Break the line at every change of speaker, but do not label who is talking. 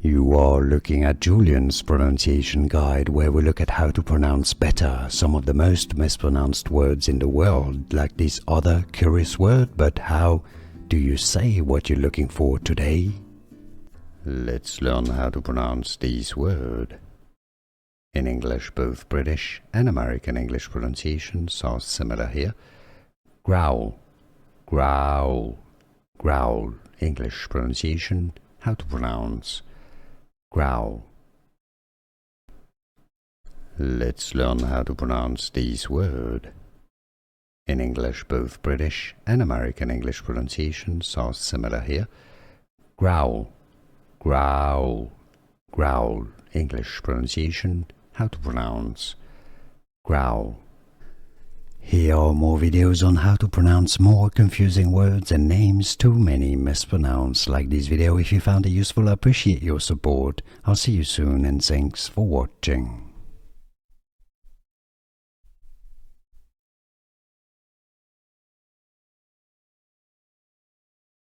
You are looking at Julian's pronunciation guide, where we look at how to pronounce better some of the most mispronounced words in the world, like this other curious word. But how do you say what you're looking for today? Let's learn how to pronounce this word. In English, both British and American English pronunciations are similar here. Growl, growl, growl. English pronunciation, how to pronounce growl. Let's learn how to pronounce this word. In English, both British and American English pronunciations are similar here. Growl, growl, growl. English pronunciation, how to pronounce growl. Here are more videos on how to pronounce more confusing words and names too many mispronounced. Like this video if you found it useful. I appreciate your support. I'll see you soon and thanks for watching.